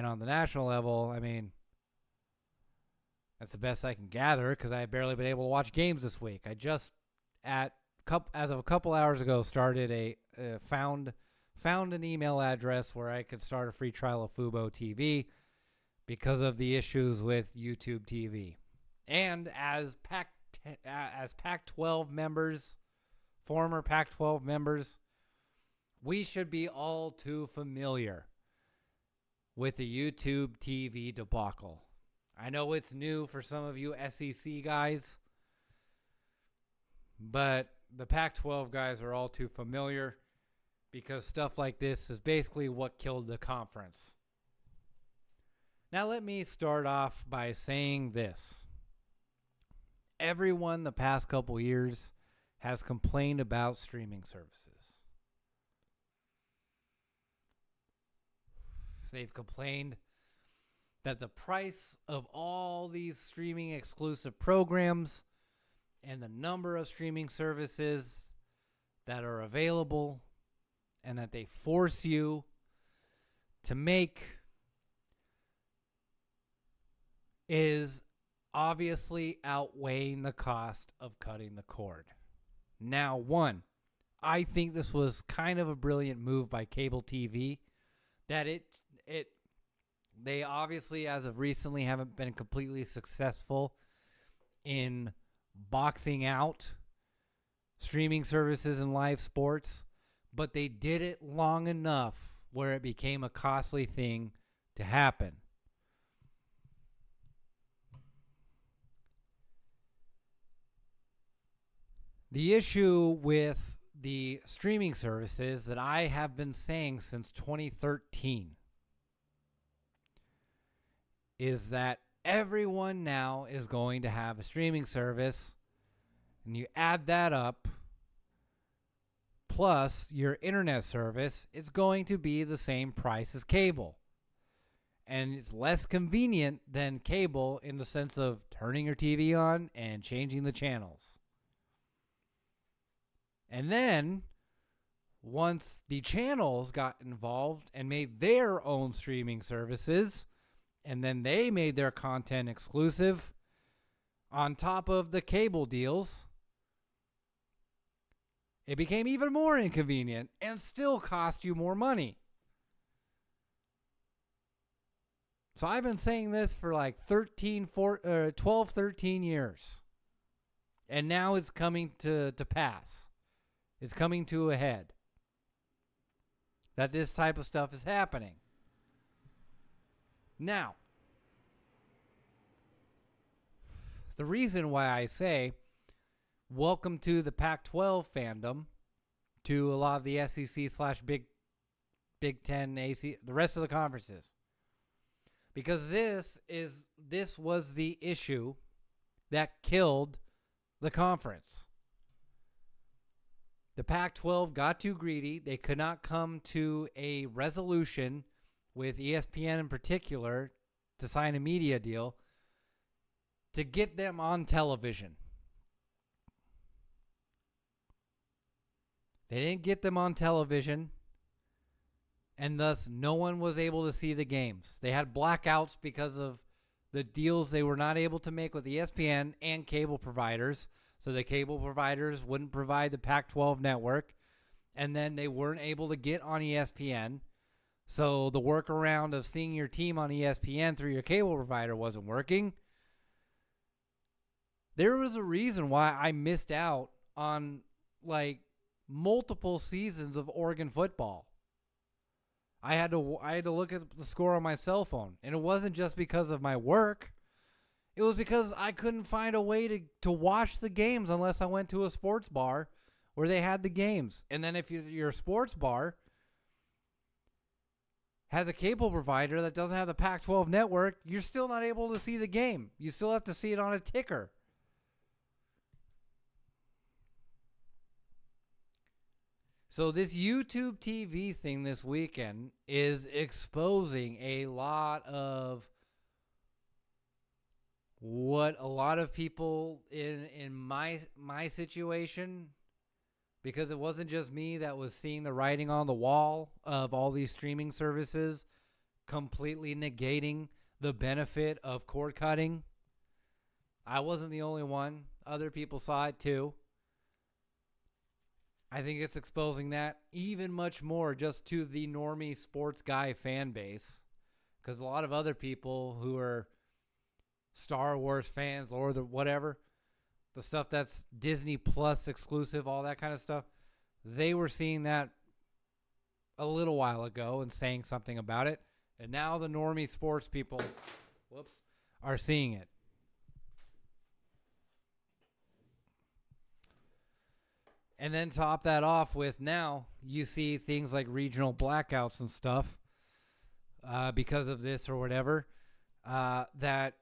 And on the national level, I mean, that's the best I can gather because I've barely been able to watch games this week. I just, as of a couple hours ago, started found an email address where I could start a free trial of Fubo TV because of the issues with YouTube TV. And as Pac-12 members, former Pac-12 members, we should be all too familiar with the YouTube TV debacle. I know it's new for some of you SEC guys, but the Pac-12 guys are all too familiar because stuff like this is basically what killed the conference. Now let me start off by saying this. Everyone the past couple years has complained about streaming services. They've complained that the price of all these streaming exclusive programs and the number of streaming services that are available and that they force you to make is obviously outweighing the cost of cutting the cord. Now, one, I think this was kind of a brilliant move by cable TV that they obviously, as of recently, haven't been completely successful in boxing out streaming services and live sports, but they did it long enough where it became a costly thing to happen. The issue with the streaming services that I have been saying since 2013 is that everyone now is going to have a streaming service, and you add that up, plus your internet service, it's going to be the same price as cable. And it's less convenient than cable in the sense of turning your TV on and changing the channels. And then, once the channels got involved and made their own streaming services, and then they made their content exclusive on top of the cable deals, it became even more inconvenient and still cost you more money. So I've been saying this for like 12, 13 years. And now it's coming to pass. It's coming to a head that this type of stuff is happening. Now, the reason why I say welcome to the Pac-12 fandom, to a lot of the SEC/Big Ten, AC, the rest of the conferences, because this was the issue that killed the conference. The Pac-12 got too greedy. They could not come to a resolution with ESPN in particular to sign a media deal to get them on television. They didn't get them on television, and thus no one was able to see the games. They had blackouts because of the deals they were not able to make with ESPN and cable providers. So the cable providers wouldn't provide the Pac-12 network, and then they weren't able to get on ESPN. So the workaround of seeing your team on ESPN through your cable provider wasn't working. There was a reason why I missed out on like multiple seasons of Oregon football. I had to look at the score on my cell phone, and it wasn't just because of my work. It was because I couldn't find a way to watch the games unless I went to a sports bar where they had the games. And then if your sports bar has a cable provider that doesn't have the Pac-12 network, you're still not able to see the game. You still have to see it on a ticker. So this YouTube TV thing this weekend is exposing a lot of what a lot of people in my situation, because it wasn't just me that was seeing the writing on the wall of all these streaming services completely negating the benefit of cord cutting. I wasn't the only one. Other people saw it too. I think it's exposing that even much more just to the normie sports guy fan base. Because a lot of other people who are Star Wars fans or the whatever, the stuff that's Disney Plus exclusive, all that kind of stuff, they were seeing that a little while ago and saying something about it. And now the normie sports people, are seeing it. And then top that off with now you see things like regional blackouts and stuff because of this or whatever, that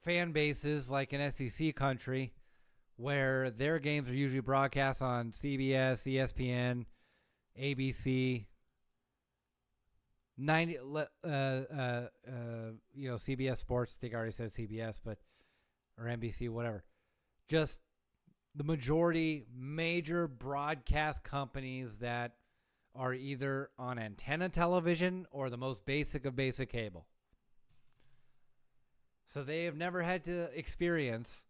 fan bases like an SEC country where their games are usually broadcast on CBS, ESPN, ABC, CBS Sports. I think I already said CBS, or NBC, whatever. Just the majority major broadcast companies that are either on antenna television or the most basic of basic cable. So they have never had to experience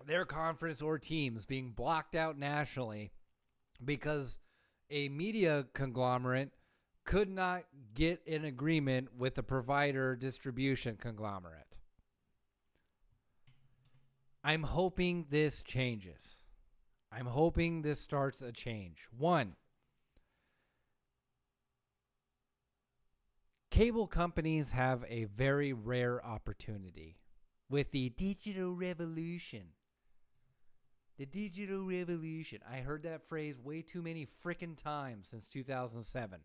their conference or teams being blocked out nationally because a media conglomerate could not get an agreement with a provider distribution conglomerate. I'm hoping this changes. I'm hoping this starts a change. One, cable companies have a very rare opportunity with the digital revolution. The digital revolution. I heard that phrase way too many frickin' times since 2007.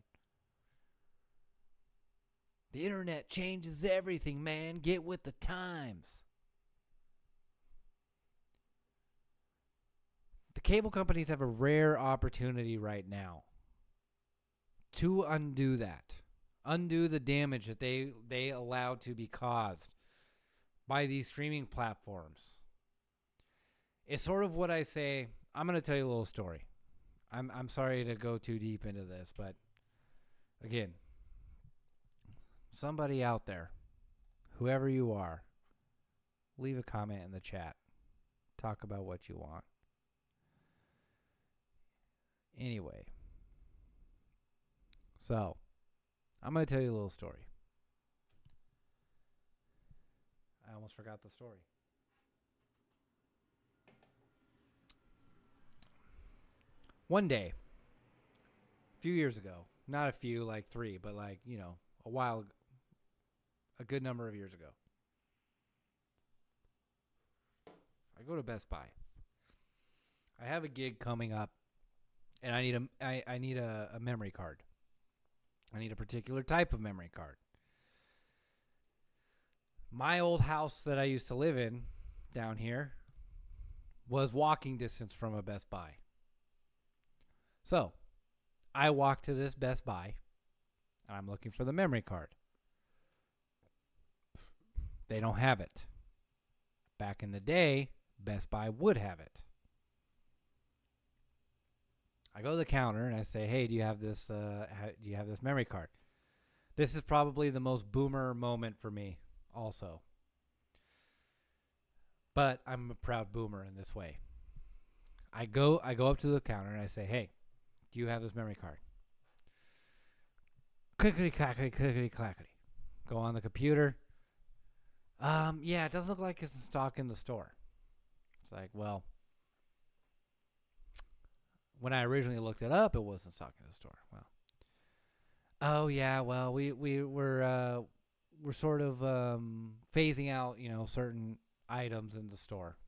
The internet changes everything, man. Get with the times. The cable companies have a rare opportunity right now to undo that. Undo the damage that they allowed to be caused by these streaming platforms. It's sort of what I say. I'm going to tell you a little story. I'm sorry to go too deep into this, but again, somebody out there, whoever you are, leave a comment in the chat. Talk about what you want. Anyway, so I'm going to tell you a little story. I almost forgot the story. One day, a few years ago, not a few, like 3, but like, a while, a good number of years ago, I go to Best Buy. I have a gig coming up, and I need a memory card. I need a particular type of memory card. My old house that I used to live in down here was walking distance from a Best Buy. So, I walk to this Best Buy, and I'm looking for the memory card. They don't have it. Back in the day, Best Buy would have it. I go to the counter and I say, "Hey, do you have this memory card?" This is probably the most boomer moment for me also. But I'm a proud boomer in this way. I go up to the counter and I say, "Hey, do you have this memory card?" Clickety clackety clickety clackety. Go on the computer. Yeah, it doesn't look like it's in stock in the store. It's like, well, when I originally looked it up, it wasn't stock in the store. Well, oh yeah, well we're sort of phasing out, certain items in the store.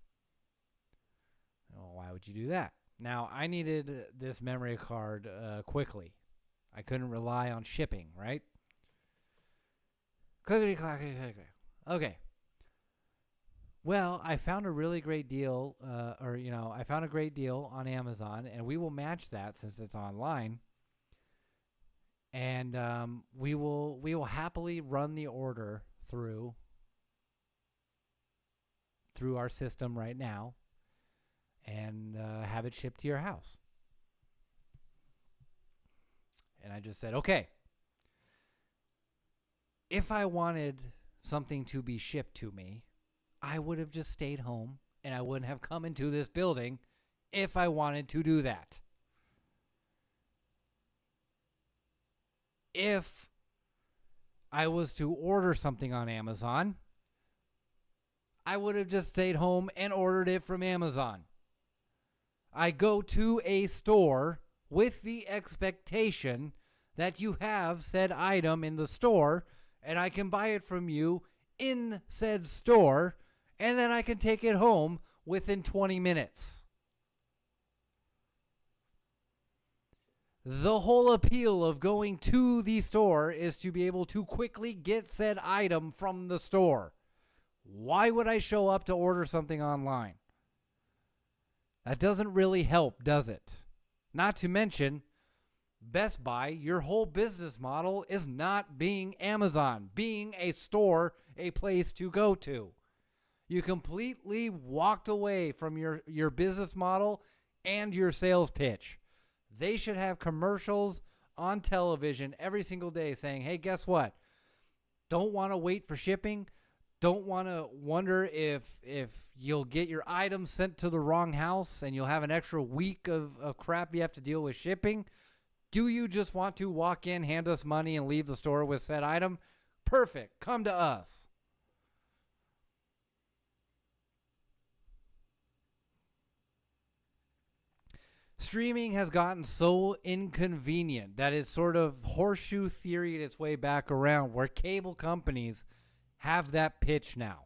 Well, why would you do that? Now, I needed this memory card quickly. I couldn't rely on shipping, right? Clickety clackety clickety. Okay. Well, I found a really great deal, I found a great deal on Amazon, and we will match that since it's online. And we will happily run the order through our system right now and have it shipped to your house. And I just said, okay. If I wanted something to be shipped to me, I would have just stayed home and I wouldn't have come into this building if I wanted to do that. If I was to order something on Amazon, I would have just stayed home and ordered it from Amazon. I go to a store with the expectation that you have said item in the store, and I can buy it from you in said store, and then I can take it home within 20 minutes. The whole appeal of going to the store is to be able to quickly get said item from the store. Why would I show up to order something online? That doesn't really help, does it? Not to mention, Best Buy, your whole business model is not being Amazon, being a store, a place to go to. You completely walked away from your business model and your sales pitch. They should have commercials on television every single day saying, hey, guess what? Don't want to wait for shipping. Don't want to wonder if you'll get your items sent to the wrong house and you'll have an extra week of crap you have to deal with shipping. Do you just want to walk in, hand us money, and leave the store with said item? Perfect. Come to us. Streaming has gotten so inconvenient that it's sort of horseshoe theory its way back around, where cable companies have that pitch now.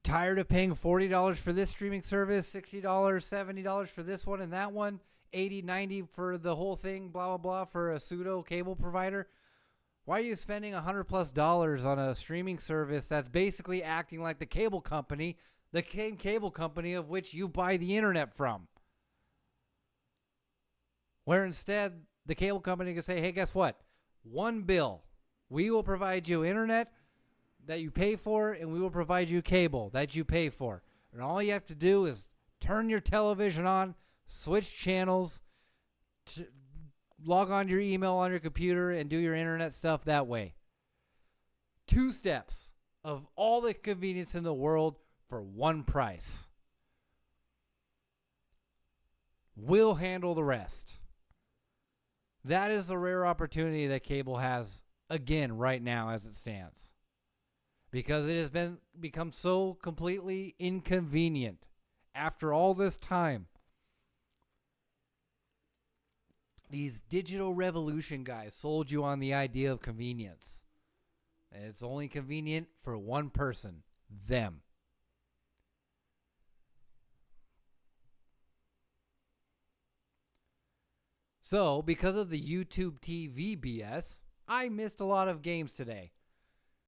Tired of paying $40 for this streaming service, $60, $70 for this one and that one, $80, $90 for the whole thing, blah, blah, blah, for a pseudo cable provider? Why are you spending $100+ on a streaming service that's basically acting like the cable company, the same cable company of which you buy the internet from? Where instead, the cable company can say, hey, guess what? One bill. We will provide you internet that you pay for, and we will provide you cable that you pay for. And all you have to do is turn your television on, switch channels, log on to your email on your computer, and do your internet stuff that way. 2 steps of all the convenience in the world for one price. We'll handle the rest. That is the rare opportunity that cable has, again, right now as it stands. Because it has become so completely inconvenient after all this time. These digital revolution guys sold you on the idea of convenience. And it's only convenient for one person, them. So, because of the YouTube TV BS, I missed a lot of games today.